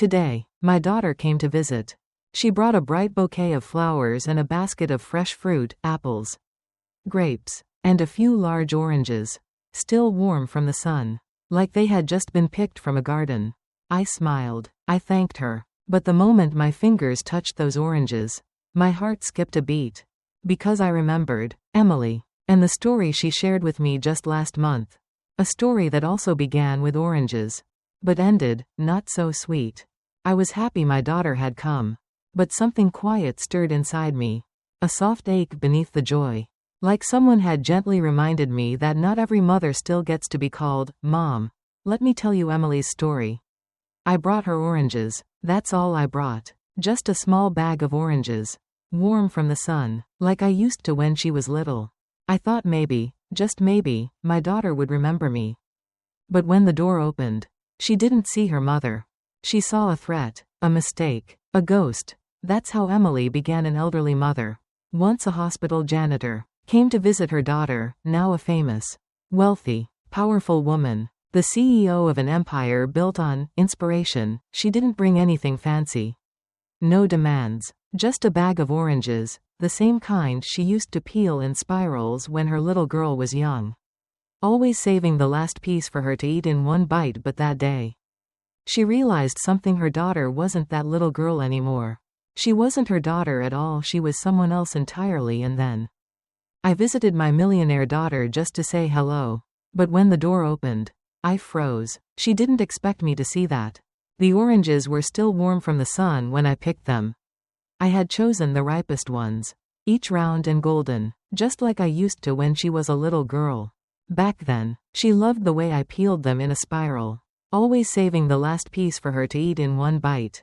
Today, my daughter came to visit. She brought a bright bouquet of flowers and a basket of fresh fruit, apples, grapes, and a few large oranges, still warm from the sun, like they had just been picked from a garden. I smiled. I thanked her. But the moment my fingers touched those oranges, my heart skipped a beat. Because I remembered Emily, and the story she shared with me just last month. A story that also began with oranges, but ended, not so sweet. I was happy my daughter had come. But something quiet stirred inside me. A soft ache beneath the joy. Like someone had gently reminded me that not every mother still gets to be called Mom. Let me tell you Emily's story. I brought her oranges. That's all I brought. Just a small bag of oranges. Warm from the sun, like I used to when she was little. I thought maybe, just maybe, my daughter would remember me. But when the door opened, she didn't see her mother. She saw a threat, a mistake, a ghost. That's how Emily began. An elderly mother, once a hospital janitor, came to visit her daughter, now a famous, wealthy, powerful woman, the CEO of an empire built on inspiration. She didn't bring anything fancy. No demands. Just a bag of oranges, the same kind she used to peel in spirals when her little girl was young. Always saving the last piece for her to eat in one bite. But that day, she realized something. Her daughter wasn't that little girl anymore. She wasn't her daughter at all. She was someone else entirely. And then I visited my millionaire daughter just to say hello. But when the door opened, I froze. She didn't expect me to see that. The oranges were still warm from the sun when I picked them. I had chosen the ripest ones, each round and golden, just like I used to when she was a little girl. Back then, she loved the way I peeled them in a spiral, always saving the last piece for her to eat in one bite.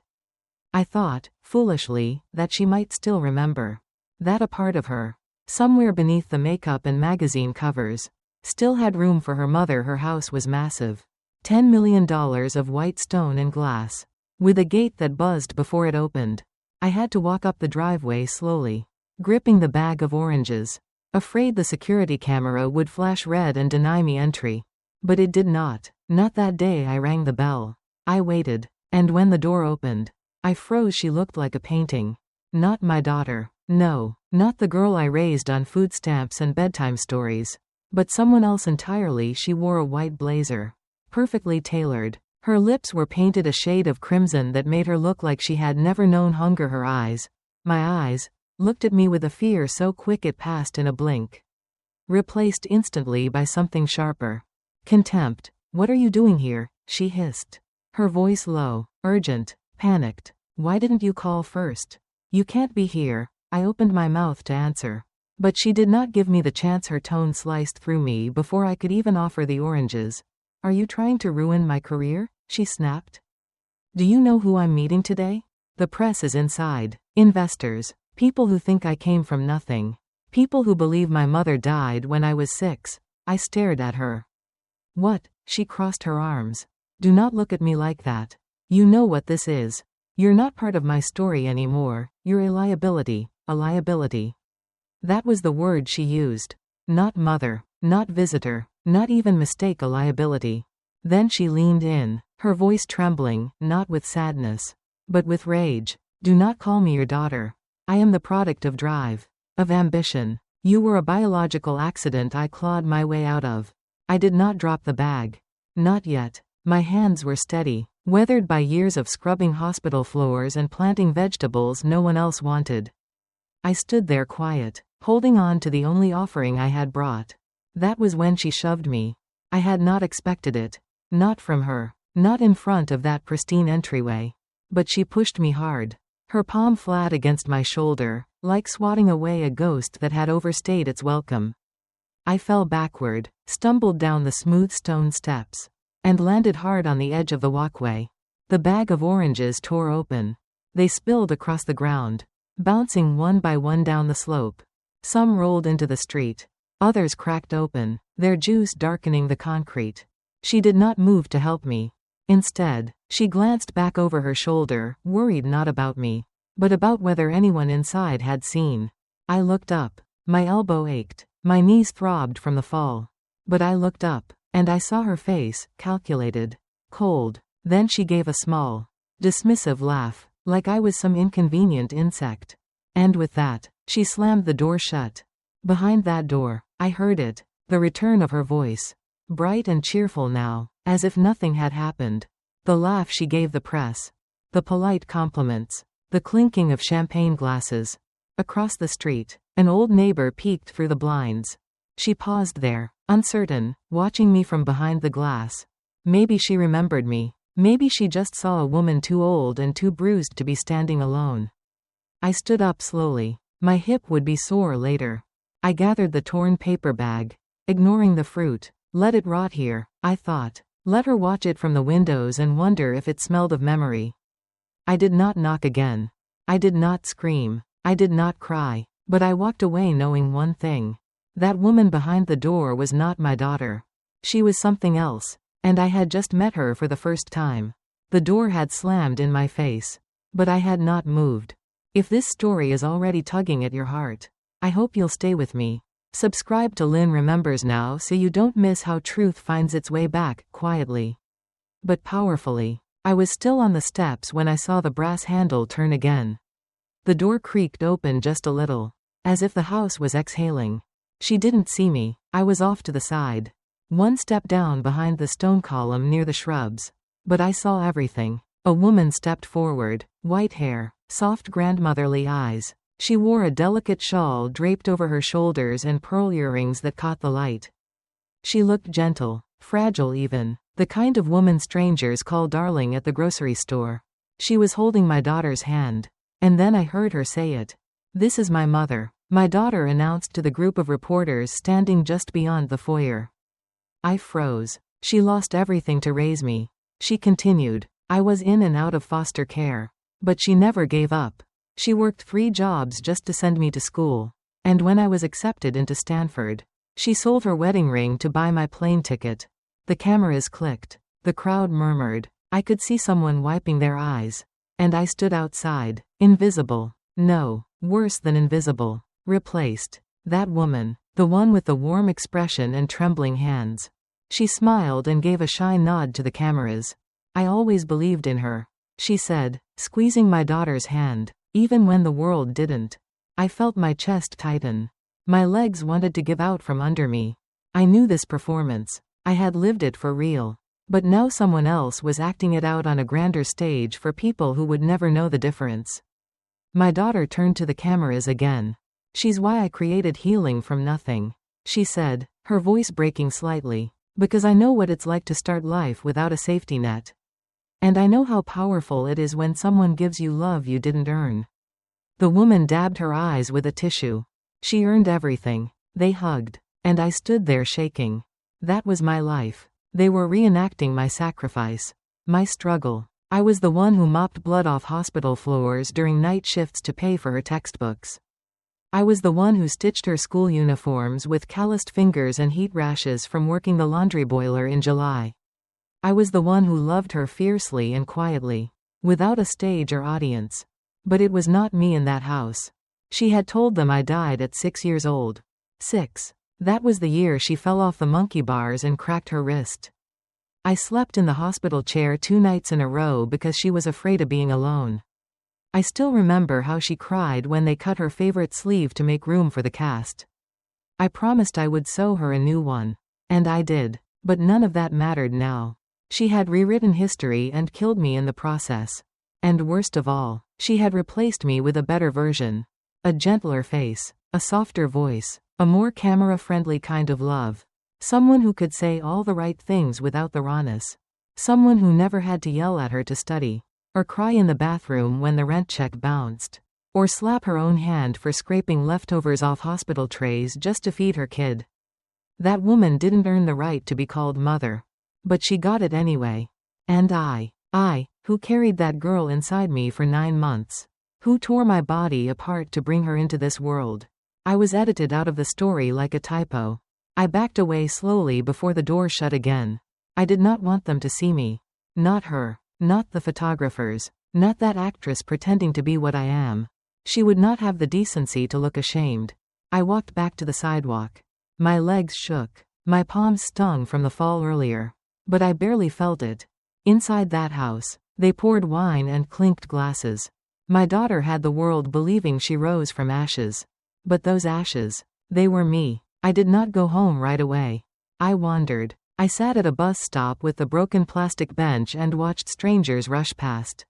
I thought, foolishly, that she might still remember. That a part of her, somewhere beneath the makeup and magazine covers, still had room for her mother. Her house was massive. $10 million of white stone and glass, with a gate that buzzed before it opened. I had to walk up the driveway slowly, gripping the bag of oranges, afraid the security camera would flash red and deny me entry. But it did not. Not that day. I rang the bell. I waited. And when the door opened, I froze. She looked like a painting. Not my daughter. No, not the girl I raised on food stamps and bedtime stories. But someone else entirely. She wore a white blazer, perfectly tailored. Her lips were painted a shade of crimson that made her look like she had never known hunger. Her eyes, my eyes, looked at me with a fear so quick it passed in a blink, replaced instantly by something sharper. Contempt. What are you doing here? She hissed. Her voice low, urgent, panicked. Why didn't you call first? You can't be here. I opened my mouth to answer. But she did not give me the chance. Her tone sliced through me before I could even offer the oranges. Are you trying to ruin my career? She snapped. Do you know who I'm meeting today? The press is inside. Investors. People who think I came from nothing. People who believe my mother died when I was 6. I stared at her. What? She crossed her arms. Do not look at me like that. You know what this is. You're not part of my story anymore. You're a liability. A liability. That was the word she used. Not mother. Not visitor. Not even mistake. A liability. Then she leaned in, her voice trembling, not with sadness, but with rage. Do not call me your daughter. I am the product of drive, of ambition. You were a biological accident I clawed my way out of. I did not drop the bag. Not yet. My hands were steady, weathered by years of scrubbing hospital floors and planting vegetables no one else wanted. I stood there quiet, holding on to the only offering I had brought. That was when she shoved me. I had not expected it. Not from her. Not in front of that pristine entryway. But she pushed me hard. Her palm flat against my shoulder, like swatting away a ghost that had overstayed its welcome. I fell backward, stumbled down the smooth stone steps, and landed hard on the edge of the walkway. The bag of oranges tore open. They spilled across the ground, bouncing one by one down the slope. Some rolled into the street. Others cracked open, their juice darkening the concrete. She did not move to help me. Instead, she glanced back over her shoulder, worried not about me, but about whether anyone inside had seen. I looked up. My elbow ached. My knees throbbed from the fall. But I looked up, and I saw her face, calculated, cold. Then she gave a small, Dismissive laugh, like I was some inconvenient insect. And with that, she slammed the door shut. Behind that door, I heard it, the return of her voice. Bright and cheerful now, as if nothing had happened. The laugh she gave the press. The polite compliments. The clinking of champagne glasses. Across the street, an old neighbor peeked through the blinds. She paused there, uncertain, watching me from behind the glass. Maybe she remembered me. Maybe she just saw a woman too old and too bruised to be standing alone. I stood up slowly. My hip would be sore later. I gathered the torn paper bag, ignoring the fruit. Let it rot here, I thought. Let her watch it from the windows and wonder if it smelled of memory. I did not knock again. I did not scream. I did not cry. But I walked away knowing one thing. That woman behind the door was not my daughter. She was something else. And I had just met her for the first time. The door had slammed in my face. But I had not moved. If this story is already tugging at your heart, I hope you'll stay with me. Subscribe to Lynn Remembers now so you don't miss how truth finds its way back, quietly. But powerfully. I was still on the steps when I saw the brass handle turn again. The door creaked open just a little, as if the house was exhaling. She didn't see me. I was off to the side. One step down behind the stone column near the shrubs. But I saw everything. A woman stepped forward, white hair, soft grandmotherly eyes. She wore a delicate shawl draped over her shoulders and pearl earrings that caught the light. She looked gentle, fragile even, the kind of woman strangers call darling at the grocery store. She was holding my daughter's hand. And then I heard her say it. "This is my mother," my daughter announced to the group of reporters standing just beyond the foyer. I froze. She lost everything to raise me. She continued. I was in and out of foster care. But she never gave up. She worked 3 jobs just to send me to school. And when I was accepted into Stanford, she sold her wedding ring to buy my plane ticket. The cameras clicked. The crowd murmured. I could see someone wiping their eyes. And I stood outside. Invisible. No, worse than invisible. Replaced. That woman. The one with the warm expression and trembling hands. She smiled and gave a shy nod to the cameras. I always believed in her, she said, squeezing my daughter's hand, even when the world didn't. I felt my chest tighten. My legs wanted to give out from under me. I knew this performance. I had lived it for real. But now someone else was acting it out on a grander stage for people who would never know the difference. My daughter turned to the cameras again. "She's why I created healing from nothing," she said, her voice breaking slightly. "Because I know what it's like to start life without a safety net. And I know how powerful it is when someone gives you love you didn't earn." The woman dabbed her eyes with a tissue. She earned everything. They hugged. And I stood there shaking. That was my life. They were reenacting my sacrifice. My struggle. I was the one who mopped blood off hospital floors during night shifts to pay for her textbooks. I was the one who stitched her school uniforms with calloused fingers and heat rashes from working the laundry boiler in July. I was the one who loved her fiercely and quietly, without a stage or audience. But it was not me in that house. She had told them I died at 6 years old. 6. That was the year she fell off the monkey bars and cracked her wrist. I slept in the hospital chair 2 nights in a row because she was afraid of being alone. I still remember how she cried when they cut her favorite sleeve to make room for the cast. I promised I would sew her a new one. And I did. But none of that mattered now. She had rewritten history and killed me in the process. And worst of all, she had replaced me with a better version. A gentler face. A softer voice. A more camera-friendly kind of love. Someone who could say all the right things without the rawness. Someone who never had to yell at her to study. Or cry in the bathroom when the rent check bounced. Or slap her own hand for scraping leftovers off hospital trays just to feed her kid. That woman didn't earn the right to be called mother. But she got it anyway. And I, who carried that girl inside me for 9 months. Who tore my body apart to bring her into this world. I was edited out of the story like a typo. I backed away slowly before the door shut again. I did not want them to see me. Not her. Not the photographers. Not that actress pretending to be what I am. She would not have the decency to look ashamed. I walked back to the sidewalk. My legs shook. My palms stung from the fall earlier. But I barely felt it. Inside that house, They poured wine and clinked glasses. My daughter had the world believing she rose from ashes. But those ashes, they were me. I did not go home right away. I wandered. I sat at a bus stop with the broken plastic bench and watched strangers rush past.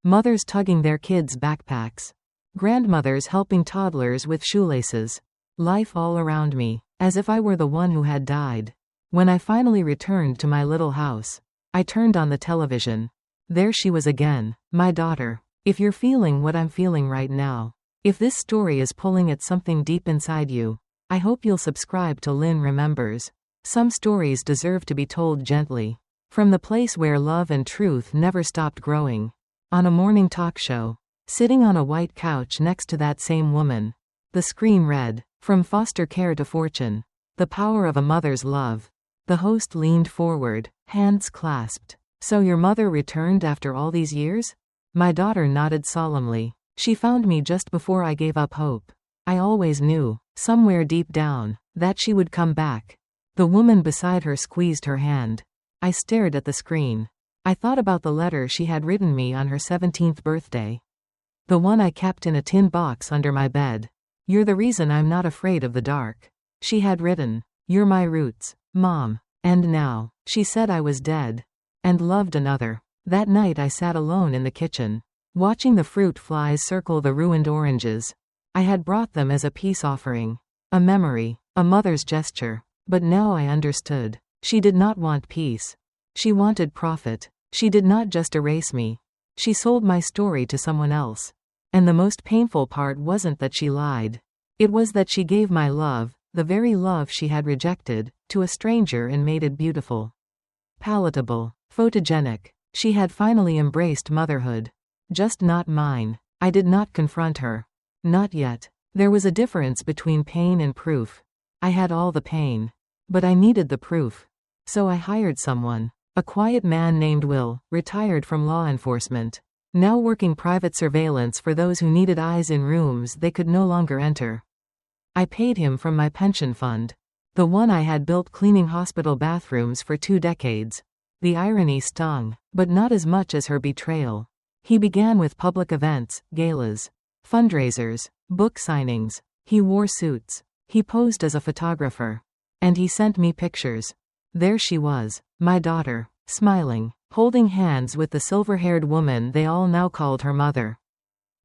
Mothers tugging their kids' backpacks. Grandmothers helping toddlers with shoelaces. Life all around me, as if I were the one who had died. When I finally returned to my little house, I turned on the television. There she was again, my daughter. If you're feeling what I'm feeling right now, if this story is pulling at something deep inside you, I hope you'll subscribe to Lynn Remembers. Some stories deserve to be told gently. From the place where love and truth never stopped growing. On a morning talk show, sitting on a white couch next to that same woman. The screen read, "From foster care to fortune. The power of a mother's love." The host leaned forward, hands clasped. "So your mother returned after all these years?" My daughter nodded solemnly. "She found me just before I gave up hope. I always knew, somewhere deep down, that she would come back." The woman beside her squeezed her hand. I stared at the screen. I thought about the letter she had written me on her 17th birthday. The one I kept in a tin box under my bed. "You're the reason I'm not afraid of the dark." She had written, "You're my roots, Mom." And now, she said I was dead. And loved another. That night I sat alone in the kitchen, watching the fruit flies circle the ruined oranges. I had brought them as a peace offering. A memory, a mother's gesture. But now I understood. She did not want peace. She wanted profit. She did not just erase me. She sold my story to someone else. And the most painful part wasn't that she lied. It was that she gave my love, the very love she had rejected, to a stranger and made it beautiful. Palatable. Photogenic. She had finally embraced motherhood. Just not mine. I did not confront her. Not yet. There was a difference between pain and proof. I had all the pain. But I needed the proof. So I hired someone. A quiet man named Will, retired from law enforcement. Now working private surveillance for those who needed eyes in rooms they could no longer enter. I paid him from my pension fund. The one I had built cleaning hospital bathrooms for 2 decades. The irony stung, but not as much as her betrayal. He began with public events, galas, fundraisers, book signings. He wore suits. He posed as a photographer. And he sent me pictures. There she was, my daughter, smiling, holding hands with the silver-haired woman they all now called her mother.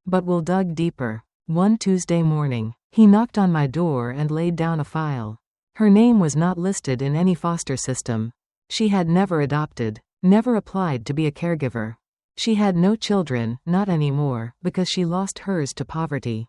But Will dug deeper. One Tuesday morning, he knocked on my door and laid down a file. Her name was not listed in any foster system. She had never adopted, never applied to be a caregiver. She had no children, not anymore, because she lost hers to poverty.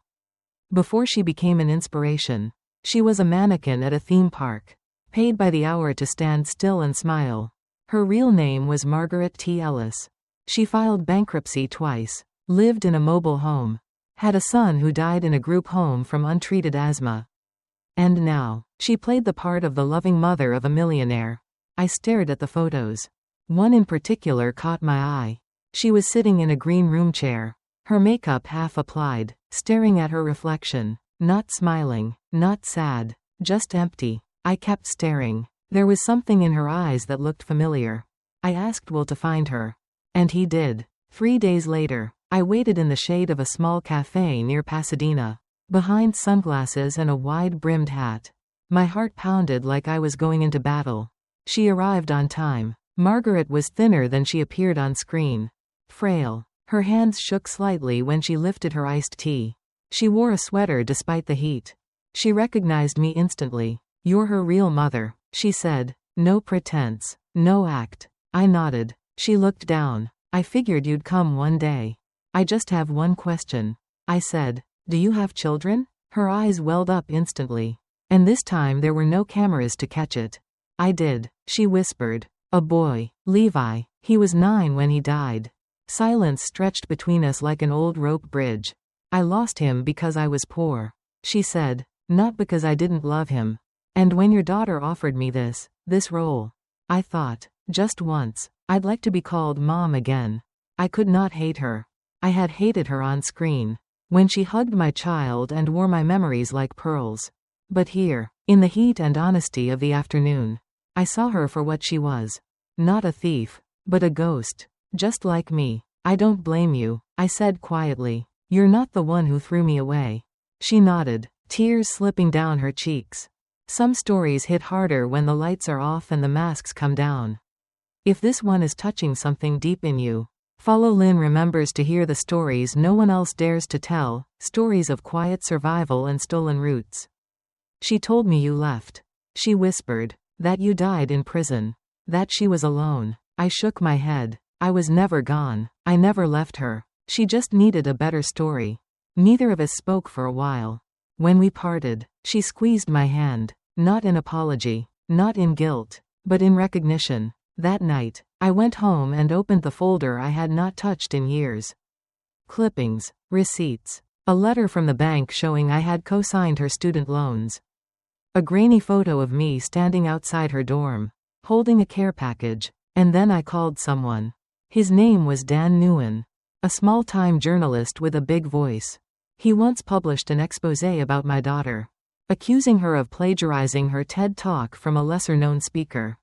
Before she became an inspiration, she was a mannequin at a theme park, paid by the hour to stand still and smile. Her real name was Margaret T. Ellis. She filed bankruptcy twice, lived in a mobile home, had a son who died in a group home from untreated asthma. And now, she played the part of the loving mother of a millionaire. I stared at the photos. One in particular caught my eye. She was sitting in a green room chair, her makeup half applied, staring at her reflection, not smiling, not sad, just empty. I kept staring. There was something in her eyes that looked familiar. I asked Will to find her. And he did. 3 days later, I waited in the shade of a small cafe near Pasadena, behind sunglasses and a wide-brimmed hat. My heart pounded like I was going into battle. She arrived on time. Margaret was thinner than she appeared on screen. Frail. Her hands shook slightly when she lifted her iced tea. She wore a sweater despite the heat. She recognized me instantly. "You're her real mother," she said. "No pretense. No act." I nodded. She looked down. "I figured you'd come one day. I just have one question." I said, "Do you have children?" Her eyes welled up instantly. And this time there were no cameras to catch it. "I did," she whispered. "A boy, Levi. He was 9 when he died." Silence stretched between us like an old rope bridge. "I lost him because I was poor," she said, "not because I didn't love him. And when your daughter offered me this role, I thought, just once, I'd like to be called Mom again." I could not hate her. I had hated her on screen, when she hugged my child and wore my memories like pearls. But here, in the heat and honesty of the afternoon, I saw her for what she was. Not a thief, but a ghost. Just like me. I don't blame you, I said quietly. You're not the one who threw me away. She nodded, tears slipping down her cheeks. Some stories hit harder when the lights are off and the masks come down. If this one is touching something deep in you, follow. Lynn remembers to hear the stories no one else dares to tell, stories of quiet survival and stolen roots. She told me you left. She whispered. That you died in prison. That she was alone. I shook my head. I was never gone. I never left her. She just needed a better story. Neither of us spoke for a while. When we parted, she squeezed my hand. Not in apology. Not in guilt. But in recognition. That night, I went home and opened the folder I had not touched in years. Clippings. Receipts. A letter from the bank showing I had co-signed her student loans. A grainy photo of me standing outside her dorm, holding a care package, and then I called someone. His name was Dan Nguyen, a small-time journalist with a big voice. He once published an exposé about my daughter, accusing her of plagiarizing her TED Talk from a lesser-known speaker.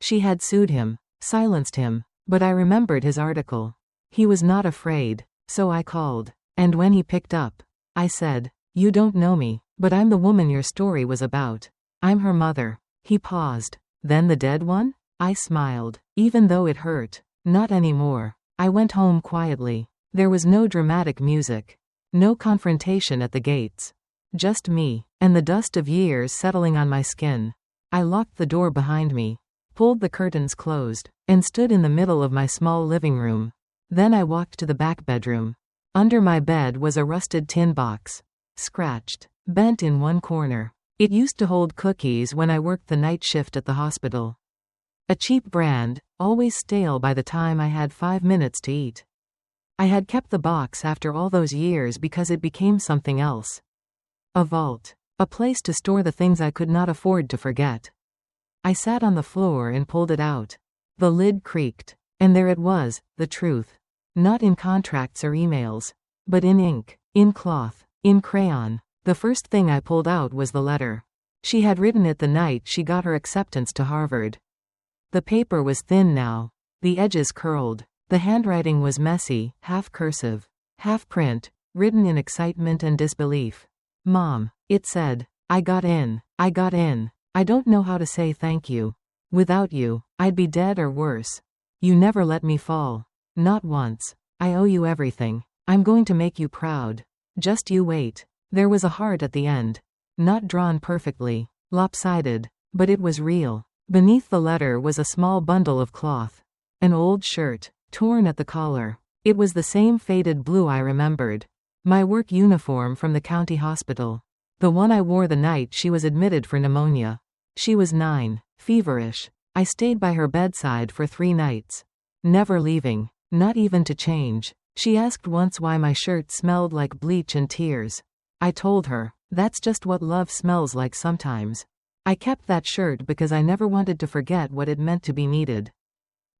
She had sued him, silenced him, but I remembered his article. He was not afraid, so I called, and when he picked up, I said, "You don't know me, but I'm the woman your story was about. I'm her mother." He paused. "Then the dead one?" I smiled, even though it hurt. "Not anymore." I went home quietly. There was no dramatic music. No confrontation at the gates. Just me, and the dust of years settling on my skin. I locked the door behind me, pulled the curtains closed, and stood in the middle of my small living room. Then I walked to the back bedroom. Under my bed was a rusted tin box. Scratched. Bent in one corner. It used to hold cookies when I worked the night shift at the hospital. A cheap brand, always stale by the time I had 5 minutes to eat. I had kept the box after all those years because it became something else. A vault. A place to store the things I could not afford to forget. I sat on the floor and pulled it out. The lid creaked. And there it was, the truth. Not in contracts or emails. But in ink. In cloth. In crayon. The first thing I pulled out was the letter. She had written it the night she got her acceptance to Harvard. The paper was thin now. The edges curled. The handwriting was messy, half cursive, half print, written in excitement and disbelief. "Mom," it said. I got in. I got in. I don't know how to say thank you. Without you, I'd be dead or worse. You never let me fall. Not once. I owe you everything. I'm going to make you proud. Just you wait. There was a heart at the end. Not drawn perfectly. Lopsided. But it was real. Beneath the letter was a small bundle of cloth. An old shirt. Torn at the collar. It was the same faded blue I remembered. My work uniform from the county hospital. The one I wore the night she was admitted for pneumonia. She was 9. Feverish. I stayed by her bedside for 3 nights. Never leaving. Not even to change. She asked once why my shirt smelled like bleach and tears. I told her, that's just what love smells like sometimes. I kept that shirt because I never wanted to forget what it meant to be needed.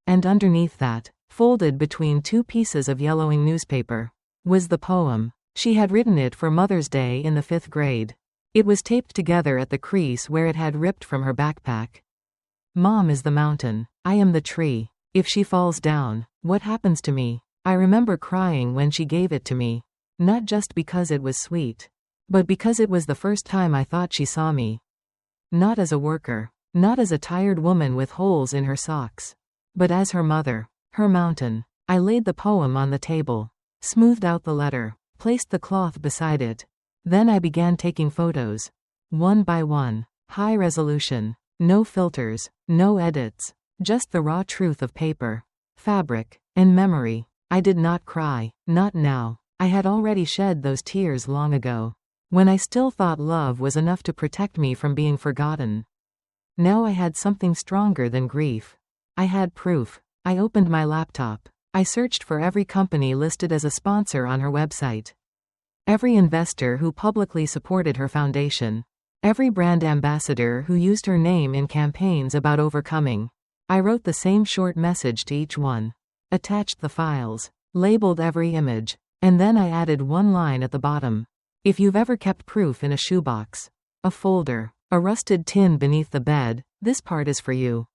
And underneath that, folded between 2 pieces of yellowing newspaper, was the poem. She had written it for Mother's Day in the 5th grade. It was taped together at the crease where it had ripped from her backpack. Mom is the mountain. I am the tree. If she falls down, what happens to me? I remember crying when she gave it to me. Not just because it was sweet, but because it was the first time I thought she saw me. Not as a worker. Not as a tired woman with holes in her socks. But as her mother. Her mountain. I laid the poem on the table. Smoothed out the letter. Placed the cloth beside it. Then I began taking photos. One by one. High resolution. No filters. No edits. Just the raw truth of paper. Fabric. And memory. I did not cry. Not now. I had already shed those tears long ago. When I still thought love was enough to protect me from being forgotten. Now I had something stronger than grief. I had proof. I opened my laptop. I searched for every company listed as a sponsor on her website. Every investor who publicly supported her foundation. Every brand ambassador who used her name in campaigns about overcoming. I wrote the same short message to each one. Attached the files. Labeled every image. And then I added one line at the bottom. If you've ever kept proof in a shoebox, a folder, a rusted tin beneath the bed, this part is for you.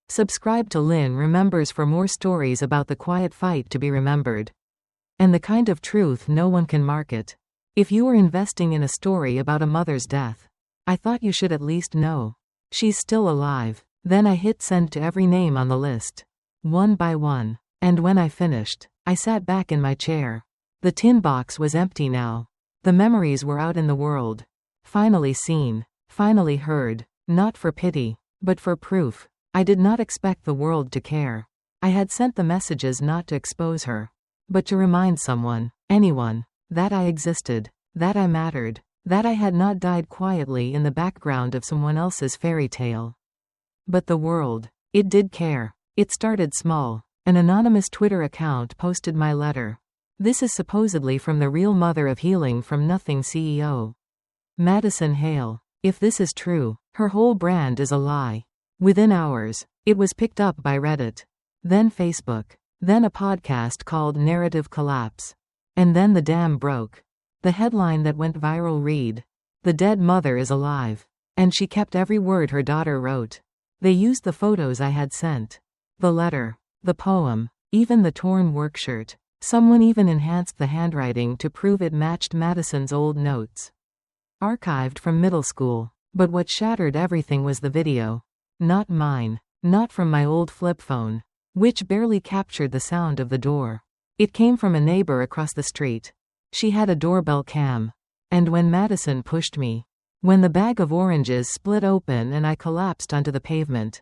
Subscribe to Lynn Remembers for more stories about the quiet fight to be remembered. And the kind of truth no one can market. If you are investing in a story about a mother's death, I thought you should at least know. She's still alive. Then I hit send to every name on the list. One by one. And when I finished, I sat back in my chair. The tin box was empty now. The memories were out in the world. Finally seen. Finally heard. Not for pity, but for proof. I did not expect the world to care. I had sent the messages not to expose her, but to remind someone, anyone, that I existed, that I mattered, that I had not died quietly in the background of someone else's fairy tale. But the world, it did care. It started small. An anonymous Twitter account posted my letter. This is supposedly from the real mother of Healing from Nothing CEO. Madison Hale. If this is true, her whole brand is a lie. Within hours, it was picked up by Reddit. Then Facebook. Then a podcast called Narrative Collapse. And then the dam broke. The headline that went viral read, "The dead mother is alive." And she kept every word her daughter wrote. They used the photos I had sent. The letter. The poem. Even the torn work shirt. Someone even enhanced the handwriting to prove it matched Madison's old notes. Archived from middle school. But what shattered everything was the video. Not mine. Not from my old flip phone, which barely captured the sound of the door. It came from a neighbor across the street. She had a doorbell cam. And when Madison pushed me, when the bag of oranges split open and I collapsed onto the pavement,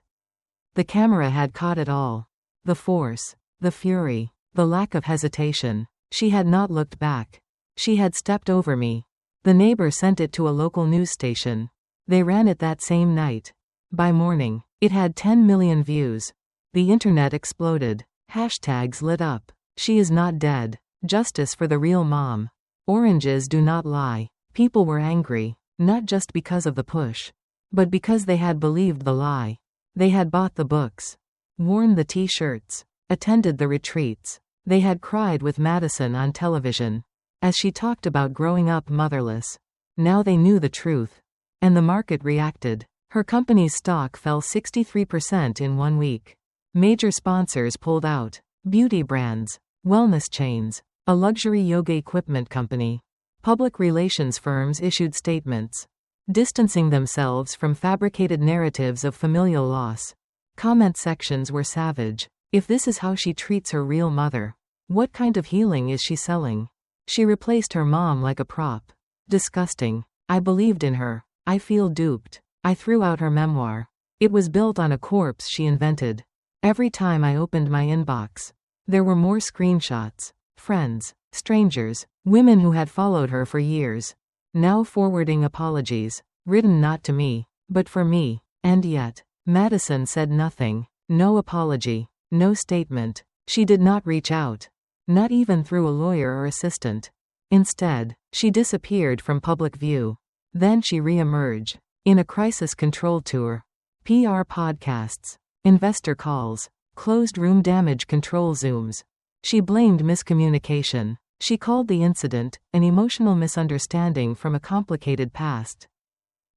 the camera had caught it all. The force, the fury, the lack of hesitation. She had not looked back. She had stepped over me. The neighbor sent it to a local news station. They ran it that same night. By morning, it had 10 million views. The internet exploded. Hashtags lit up. She is not dead. Justice for the real mom. Oranges do not lie. People were angry, not just because of the push, but because they had believed the lie. They had bought the books, worn the t-shirts, attended the retreats. They had cried with Madison on television, as she talked about growing up motherless. Now they knew the truth. And the market reacted. Her company's stock fell 63% in 1 week. Major sponsors pulled out. Beauty brands, wellness chains, a luxury yoga equipment company. Public relations firms issued statements, distancing themselves from fabricated narratives of familial loss. Comment sections were savage. If this is how she treats her real mother, what kind of healing is she selling? She replaced her mom like a prop. Disgusting. I believed in her. I feel duped. I threw out her memoir. It was built on a corpse she invented. Every time I opened my inbox, there were more screenshots. Friends, strangers, women who had followed her for years, now forwarding apologies, written not to me, but for me. And yet, Madison said nothing. No apology. No statement. She did not reach out. Not even through a lawyer or assistant. Instead, she disappeared from public view. Then she re-emerged. In a crisis control tour. PR podcasts. Investor calls. Closed room damage control Zooms. She blamed miscommunication. She called the incident an emotional misunderstanding from a complicated past.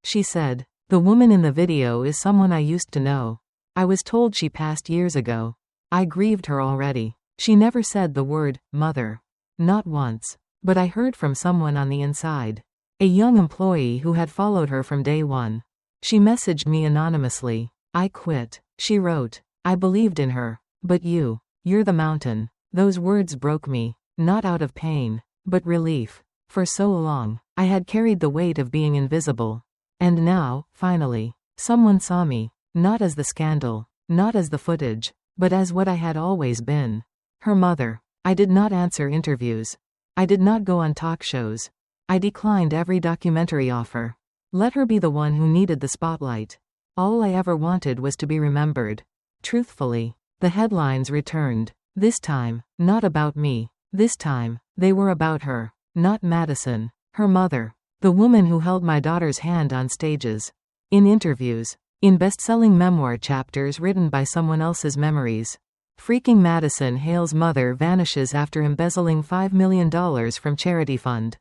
She said, "The woman in the video is someone I used to know. I was told she passed years ago. I grieved her already." She never said the word, mother. Not once. But I heard from someone on the inside. A young employee who had followed her from day one. She messaged me anonymously. "I quit." She wrote. "I believed in her. But you're the mountain." Those words broke me. Not out of pain, but relief. For so long, I had carried the weight of being invisible. And now, finally, someone saw me. Not as the scandal. Not as the footage. But as what I had always been. Her mother. I did not answer interviews. I did not go on talk shows. I declined every documentary offer. Let her be the one who needed the spotlight. All I ever wanted was to be remembered. Truthfully, the headlines returned. This time, not about me. This time, they were about her. Not Madison. Her mother. The woman who held my daughter's hand on stages. In interviews. In best-selling memoir chapters written by someone else's memories. Freaking Madison Hale's mother vanishes after embezzling $5 million from charity fund.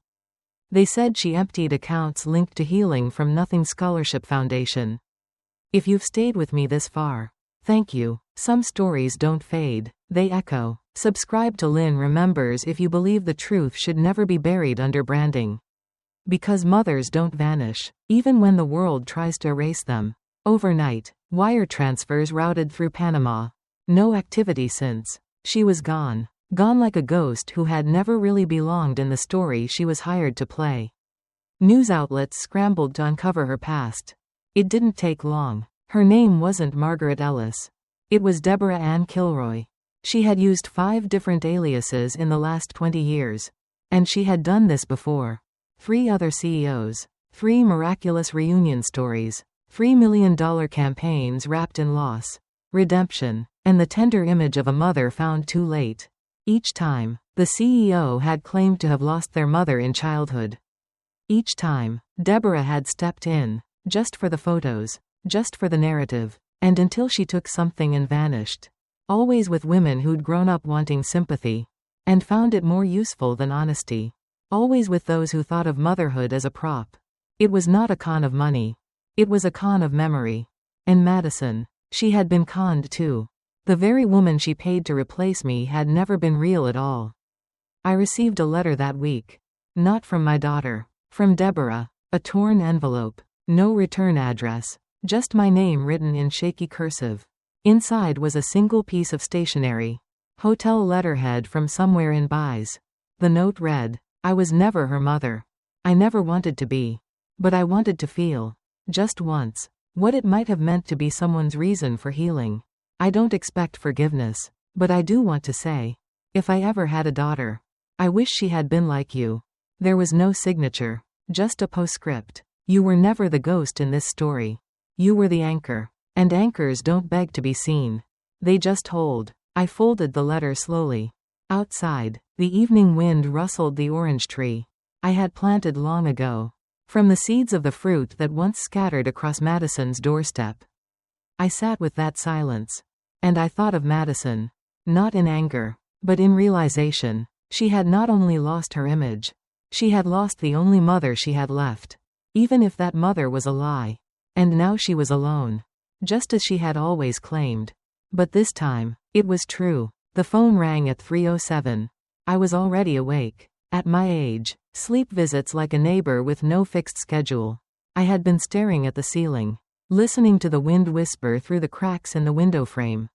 They said she emptied accounts linked to Healing from Nothing Scholarship Foundation. If you've stayed with me this far, Thank you. Some stories don't fade, they echo. Subscribe to Lynn Remembers if you believe the truth should never be buried under branding. Because mothers don't vanish, even when the world tries to erase them. Overnight, wire transfers routed through Panama. No activity since. She was gone. Gone like a ghost who had never really belonged in the story she was hired to play. News outlets scrambled to uncover her past. It didn't take long. Her name wasn't Margaret Ellis. It was Deborah Ann Kilroy. She had used 5 different aliases in the last 20 years. And she had done this before. 3 other CEOs. 3 miraculous reunion stories. $3 million campaigns wrapped in loss, redemption, and the tender image of a mother found too late. Each time, the CEO had claimed to have lost their mother in childhood. Each time, Deborah had stepped in, just for the photos, just for the narrative, and until she took something and vanished. Always with women who'd grown up wanting sympathy, and found it more useful than honesty. Always with those who thought of motherhood as a prop. It was not a con of money. It was a con of memory. And Madison. She had been conned too. The very woman she paid to replace me had never been real at all. I received a letter that week. Not from my daughter. From Deborah. A torn envelope. No return address. Just my name written in shaky cursive. Inside was a single piece of stationery. Hotel letterhead from somewhere in Buys. The note read, I was never her mother. I never wanted to be. But I wanted to feel. Just once. What it might have meant to be someone's reason for healing. I don't expect forgiveness. But I do want to say. If I ever had a daughter. I wish she had been like you. There was no signature. Just a postscript. You were never the ghost in this story. You were the anchor. And anchors don't beg to be seen. They just hold. I folded the letter slowly. Outside, the evening wind rustled the orange tree I had planted long ago. From the seeds of the fruit that once scattered across Madison's doorstep. I sat with that silence. And I thought of Madison. Not in anger, but in realization. She had not only lost her image. She had lost the only mother she had left. Even if that mother was a lie. And now she was alone. Just as she had always claimed. But this time, it was true. The phone rang at 3:07. I was already awake. At my age, sleep visits like a neighbor with no fixed schedule. I had been staring at the ceiling, listening to the wind whisper through the cracks in the window frame.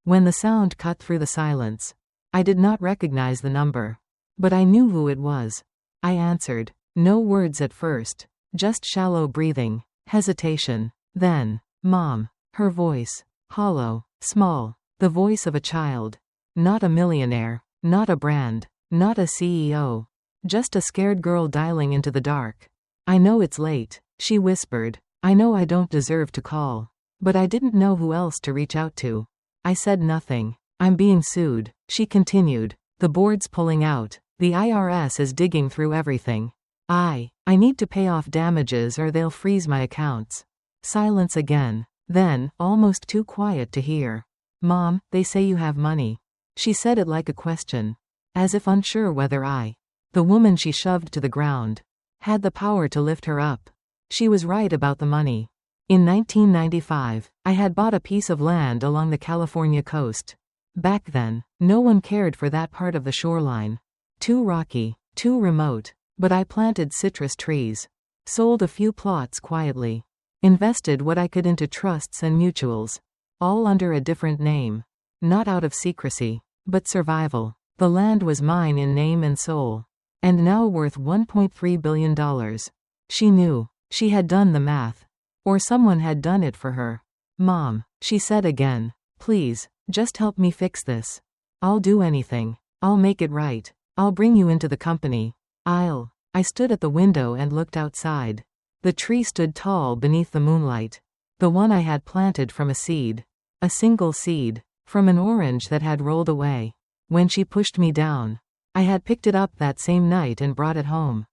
When the sound cut through the silence, I did not recognize the number. But I knew who it was. I answered. No words at first. Just shallow breathing, hesitation. Then, Mom. Her voice. Hollow, small. The voice of a child. Not a millionaire. Not a brand. Not a CEO. Just a scared girl dialing into the dark. I know it's late, she whispered. I know I don't deserve to call. But I didn't know who else to reach out to. I said nothing. I'm being sued, she continued. The board's pulling out. The IRS is digging through everything. I need to pay off damages or they'll freeze my accounts. Silence again. Then, almost too quiet to hear. Mom, they say you have money. She said it like a question. As if unsure whether the woman she shoved to the ground, had the power to lift her up. She was right about the money. In 1995, I had bought a piece of land along the California coast. Back then, no one cared for that part of the shoreline. Too rocky, too remote. But I planted citrus trees. Sold a few plots quietly. Invested what I could into trusts and mutuals. All under a different name. Not out of secrecy, but survival. The land was mine in name and soul. And now worth $1.3 billion. She knew. She had done the math. Or someone had done it for her. Mom, she said again. Please, just help me fix this. I'll do anything. I'll make it right. I'll bring you into the company. I stood at the window and looked outside. The tree stood tall beneath the moonlight. The one I had planted from a seed. A single seed. From an orange that had rolled away. When she pushed me down. I had picked it up that same night and brought it home.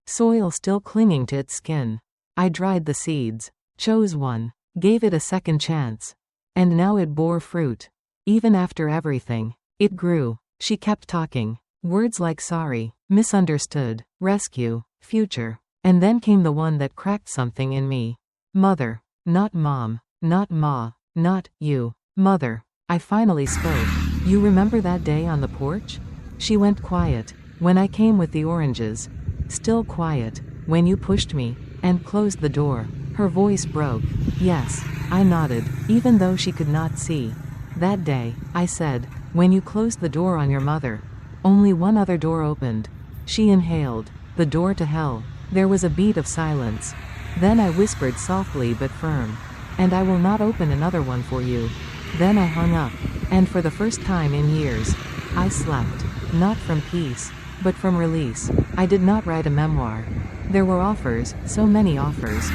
Soil still clinging to its skin. I dried the seeds. Chose one. Gave it a second chance. And now it bore fruit. Even after everything. It grew. She kept talking. Words like sorry, misunderstood, rescue, future. And then came the one that cracked something in me. Mother. Not mom. Not ma. Not you. Mother. I finally spoke. You remember that day on the porch? She went quiet. When I came with the oranges. Still quiet. When you pushed me. And closed the door. Her voice broke. Yes. I nodded, even though she could not see. That day, I said, when you closed the door on your mother. Only one other door opened. She inhaled. The door to hell. There was a beat of silence. Then I whispered softly but firm. And I will not open another one for you. Then I hung up. And for the first time in years, I slept. Not from peace, but from release. I did not write a memoir. There were offers, so many offers.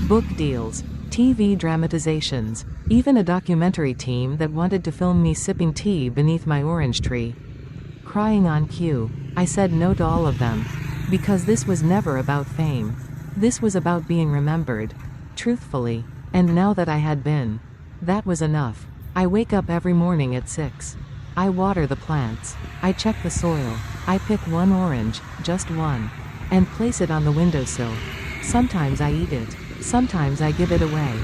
Book deals, TV dramatizations, even a documentary team that wanted to film me sipping tea beneath my orange tree. Crying on cue. I said no to all of them. Because this was never about fame. This was about being remembered. Truthfully. And now that I had been. That was enough. I wake up every morning at 6. I water the plants. I check the soil. I pick one orange, just one. And place it on the windowsill. Sometimes I eat it. Sometimes I give it away.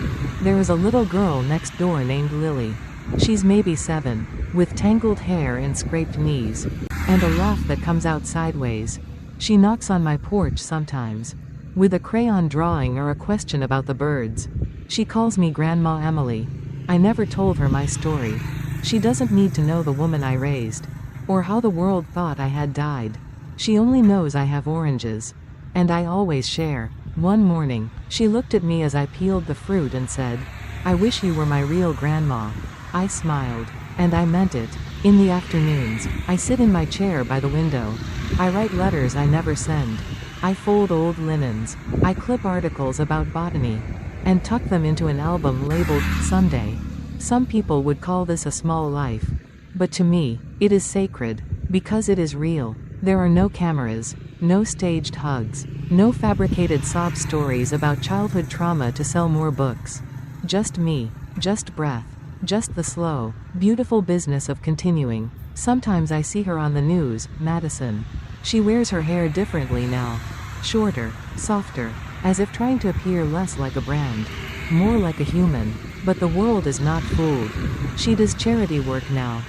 There is a little girl next door named Lily. She's maybe 7, with tangled hair and scraped knees. And a laugh that comes out sideways. She knocks on my porch sometimes. With a crayon drawing or a question about the birds. She calls me Grandma Emily. I never told her my story. She doesn't need to know the woman I raised. Or how the world thought I had died. She only knows I have oranges. And I always share. One morning, she looked at me as I peeled the fruit and said, I wish you were my real grandma. I smiled. And I meant it. In the afternoons, I sit in my chair by the window. I write letters I never send. I fold old linens. I clip articles about botany. And tuck them into an album labeled, Sunday. Some people would call this a small life. But to me, it is sacred. Because it is real. There are no cameras. No staged hugs. No fabricated sob stories about childhood trauma to sell more books. Just me. Just breath. Just the slow, beautiful business of continuing. Sometimes I see her on the news, Madison. She wears her hair differently now. Shorter, softer, as if trying to appear less like a brand. More like a human. But the world is not fooled. She does charity work now.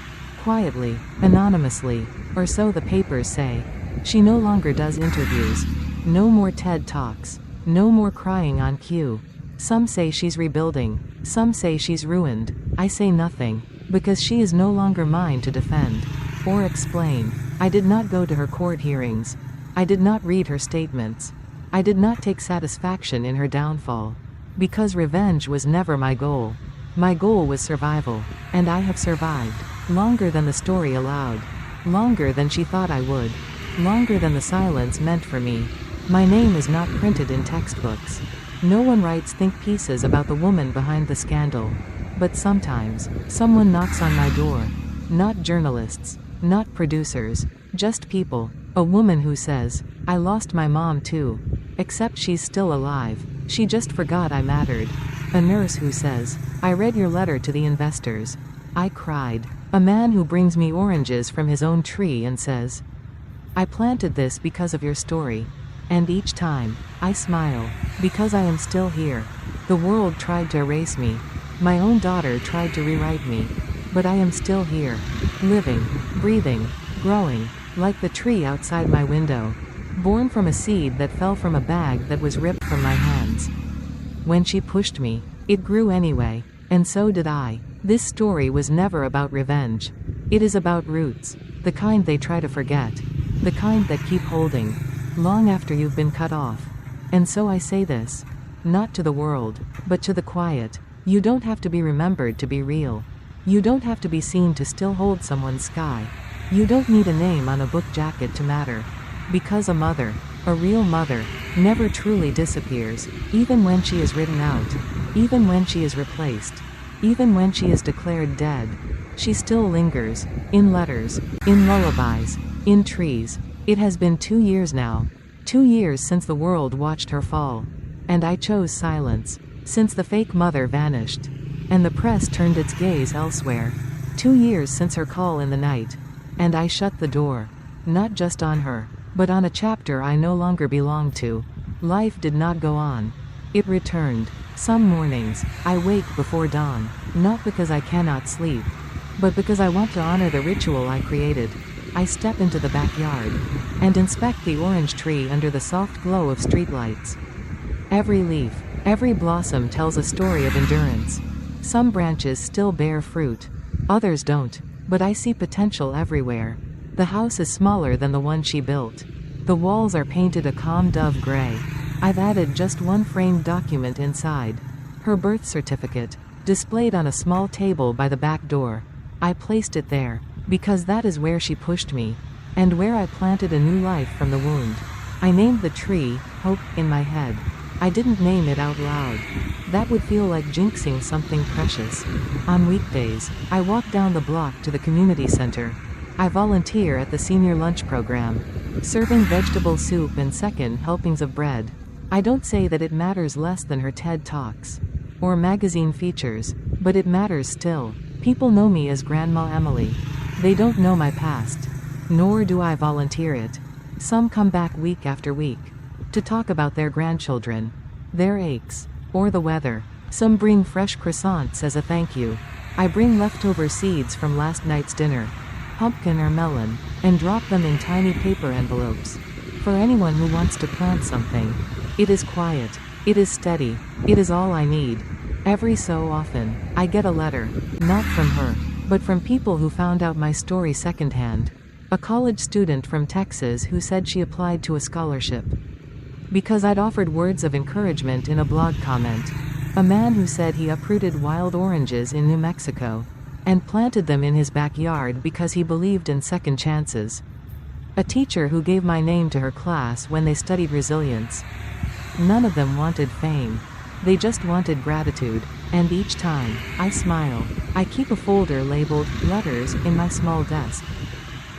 Quietly, anonymously, or so the papers say. She no longer does interviews. No more TED Talks. No more crying on cue. Some say she's rebuilding. Some say she's ruined. I say nothing. Because she is no longer mine to defend. Or explain. I did not go to her court hearings. I did not read her statements. I did not take satisfaction in her downfall. Because revenge was never my goal. My goal was survival. And I have survived. Longer than the story allowed. Longer than she thought I would. Longer than the silence meant for me. My name is not printed in textbooks. No one writes think pieces about the woman behind the scandal. But sometimes, someone knocks on my door. Not journalists. Not producers. Just people. A woman who says, I lost my mom too. Except she's still alive. She just forgot I mattered. A nurse who says, I read your letter to the investors. I cried. A man who brings me oranges from his own tree and says, I planted this because of your story. And each time, I smile. Because I am still here. The world tried to erase me. My own daughter tried to rewrite me. But I am still here. Living, breathing, growing, like the tree outside my window. Born from a seed that fell from a bag that was ripped from my hands. When she pushed me, it grew anyway. And so did I. This story was never about revenge. It is about roots. The kind they try to forget. The kind that keep holding. Long after you've been cut off. And so I say this. Not to the world, but to the quiet. You don't have to be remembered to be real. You don't have to be seen to still hold someone's sky. You don't need a name on a book jacket to matter. Because a mother, a real mother, never truly disappears, even when she is written out. Even when she is replaced. Even when she is declared dead. She still lingers. In letters. In lullabies. In trees. It has been 2 years now. 2 years since the world watched her fall. And I chose silence. Since the fake mother vanished. And the press turned its gaze elsewhere. 2 years since her call in the night. And I shut the door. Not just on her, but on a chapter I no longer belonged to. Life did not go on. It returned. Some mornings, I wake before dawn, not because I cannot sleep, but because I want to honor the ritual I created. I step into the backyard and inspect the orange tree under the soft glow of streetlights. Every leaf, every blossom tells a story of endurance. Some branches still bear fruit, others don't, but I see potential everywhere. The house is smaller than the one she built. The walls are painted a calm dove gray. I've added just one framed document inside. Her birth certificate, displayed on a small table by the back door. I placed it there, because that is where she pushed me, and where I planted a new life from the wound. I named the tree, Hope, in my head. I didn't name it out loud. That would feel like jinxing something precious. On weekdays, I walk down the block to the community center. I volunteer at the senior lunch program, serving vegetable soup and second helpings of bread. I don't say that it matters less than her TED Talks or magazine features, but it matters still. People know me as Grandma Emily. They don't know my past, nor do I volunteer it. Some come back week after week to talk about their grandchildren, their aches, or the weather. Some bring fresh croissants as a thank you. I bring leftover seeds from last night's dinner, pumpkin or melon, and drop them in tiny paper envelopes. For anyone who wants to plant something, it is quiet, it is steady, it is all I need. Every so often, I get a letter, not from her, but from people who found out my story secondhand. A college student from Texas who said she applied to a scholarship because I'd offered words of encouragement in a blog comment. A man who said he uprooted wild oranges in New Mexico and planted them in his backyard because he believed in second chances. A teacher who gave my name to her class when they studied resilience. None of them wanted fame. They just wanted gratitude, and each time, I smile. I keep a folder labeled Letters in my small desk.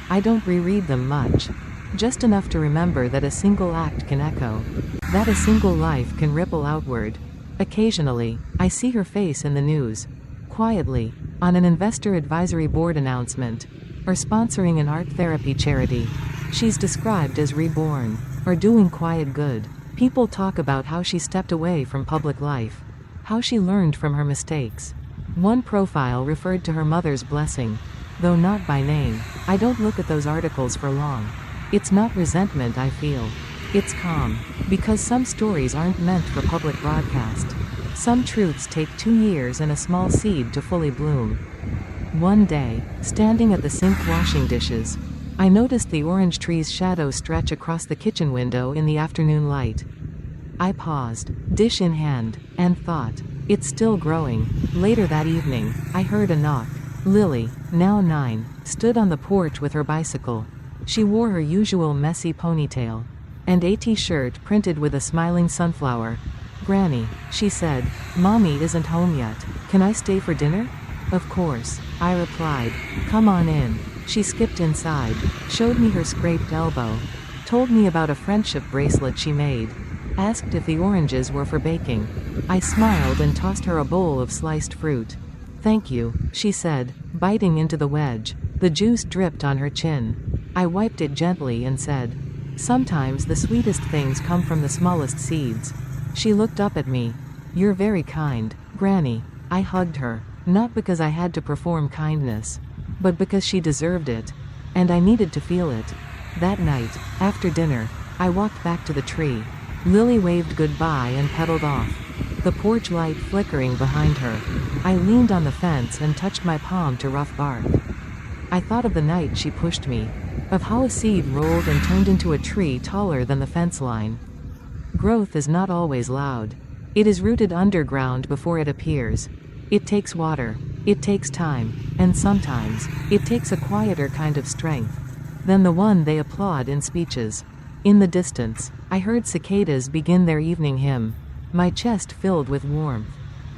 I don't reread them much, just enough to remember that a single act can echo, that a single life can ripple outward. Occasionally, I see her face in the news, quietly, on an investor advisory board announcement, or sponsoring an art therapy charity. She's described as reborn, or doing quiet good. People talk about how she stepped away from public life, how she learned from her mistakes. One profile referred to her mother's blessing, though not by name. I don't look at those articles for long. It's not resentment I feel. It's calm, because some stories aren't meant for public broadcast. Some truths take 2 years and a small seed to fully bloom. One day, standing at the sink washing dishes, I noticed the orange tree's shadow stretch across the kitchen window in the afternoon light. I paused, dish in hand, and thought, it's still growing. Later that evening, I heard a knock. Lily, now 9, stood on the porch with her bicycle. She wore her usual messy ponytail and a t-shirt printed with a smiling sunflower. Granny, she said, Mommy isn't home yet. Can I stay for dinner? Of course, I replied. Come on in. She skipped inside, showed me her scraped elbow, told me about a friendship bracelet she made, asked if the oranges were for baking. I smiled and tossed her a bowl of sliced fruit. Thank you, she said, biting into the wedge. The juice dripped on her chin. I wiped it gently and said, sometimes the sweetest things come from the smallest seeds. She looked up at me. You're very kind, Granny. I hugged her, not because I had to perform kindness, but because she deserved it, and I needed to feel it. That night, after dinner, I walked back to the tree. Lily waved goodbye and pedaled off, the porch light flickering behind her. I leaned on the fence and touched my palm to rough bark. I thought of the night she pushed me, of how a seed rolled and turned into a tree taller than the fence line. Growth is not always loud. It is rooted underground before it appears. It takes water, it takes time, and sometimes, it takes a quieter kind of strength than the one they applaud in speeches. In the distance, I heard cicadas begin their evening hymn. My chest filled with warmth.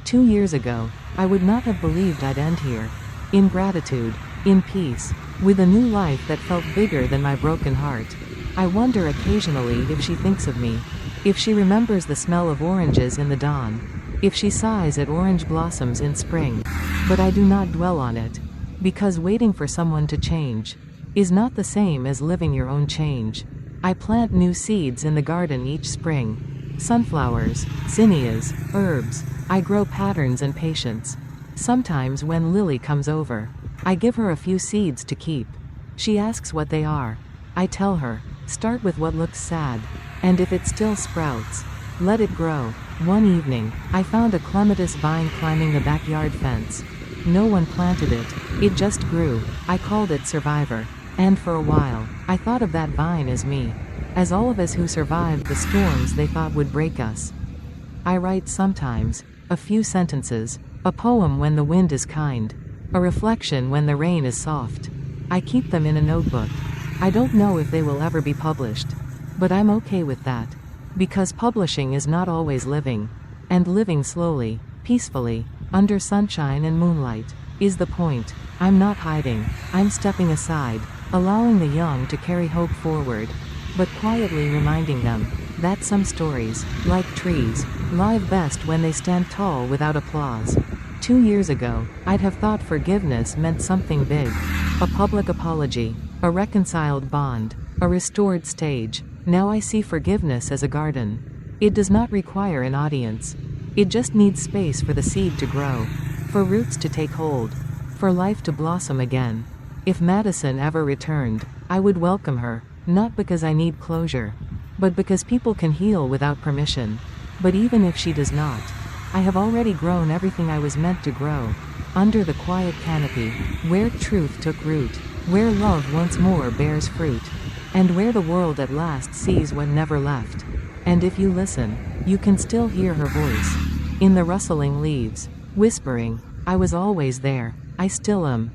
2 years ago, I would not have believed I'd end here. In gratitude, in peace, with a new life that felt bigger than my broken heart. I wonder occasionally if she thinks of me, if she remembers the smell of oranges in the dawn, if she sighs at orange blossoms in spring. But I do not dwell on it, because waiting for someone to change is not the same as living your own change. I plant new seeds in the garden each spring, Sunflowers, zinnias, herbs. I grow patterns and patience. Sometimes when Lily comes over, I give her a few seeds to keep. She asks what they are. I tell her, start with what looks sad. And if it still sprouts, let it grow. One evening, I found a clematis vine climbing the backyard fence. No one planted it. It just grew. I called it Survivor. And for a while, I thought of that vine as me. As all of us who survived the storms they thought would break us. I write sometimes, a few sentences, a poem when the wind is kind, a reflection when the rain is soft. I keep them in a notebook. I don't know if they will ever be published. But I'm okay with that. Because publishing is not always living. And living slowly, peacefully, under sunshine and moonlight, is the point. I'm not hiding. I'm stepping aside, allowing the young to carry hope forward. But quietly reminding them that some stories, like trees, live best when they stand tall without applause. 2 years ago, I'd have thought forgiveness meant something big. A public apology, a reconciled bond, a restored stage. Now I see forgiveness as a garden. It does not require an audience. It just needs space for the seed to grow, for roots to take hold, for life to blossom again. If Madison ever returned, I would welcome her, not because I need closure, but because people can heal without permission. But even if she does not, I have already grown everything I was meant to grow, under the quiet canopy, where truth took root, where love once more bears fruit, and where the world at last sees what never left. And if you listen, you can still hear her voice, in the rustling leaves, whispering, I was always there, I still am.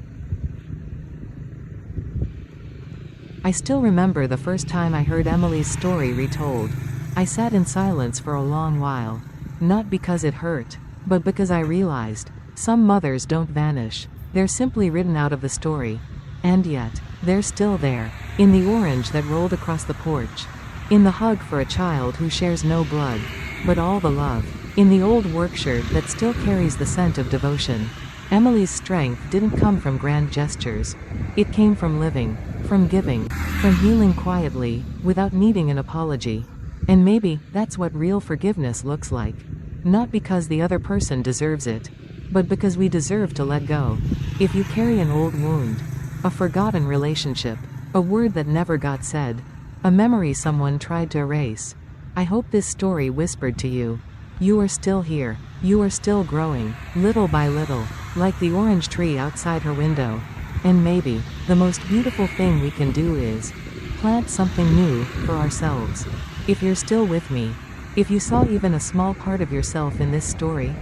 I still remember the first time I heard Emily's story retold. I sat in silence for a long while. Not because it hurt, but because I realized, some mothers don't vanish. They're simply written out of the story. And yet, they're still there, in the orange that rolled across the porch, in the hug for a child who shares no blood, but all the love, in the old work shirt that still carries the scent of devotion. Emily's strength didn't come from grand gestures. It came from living, from giving, from healing quietly, without needing an apology. And maybe that's what real forgiveness looks like. Not because the other person deserves it, but because we deserve to let go. If you carry an old wound, a forgotten relationship, a word that never got said, a memory someone tried to erase, I hope this story whispered to you. You are still here. You are still growing, little by little, like the orange tree outside her window. And maybe, the most beautiful thing we can do is plant something new for ourselves. If you're still with me, if you saw even a small part of yourself in this story,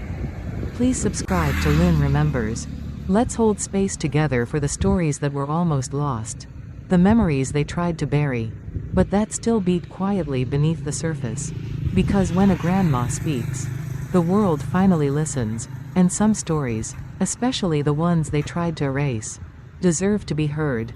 please subscribe to Lynn Remembers. Let's hold space together for the stories that were almost lost, the memories they tried to bury, but that still beat quietly beneath the surface. Because when a grandma speaks, the world finally listens, and some stories, especially the ones they tried to erase, deserve to be heard.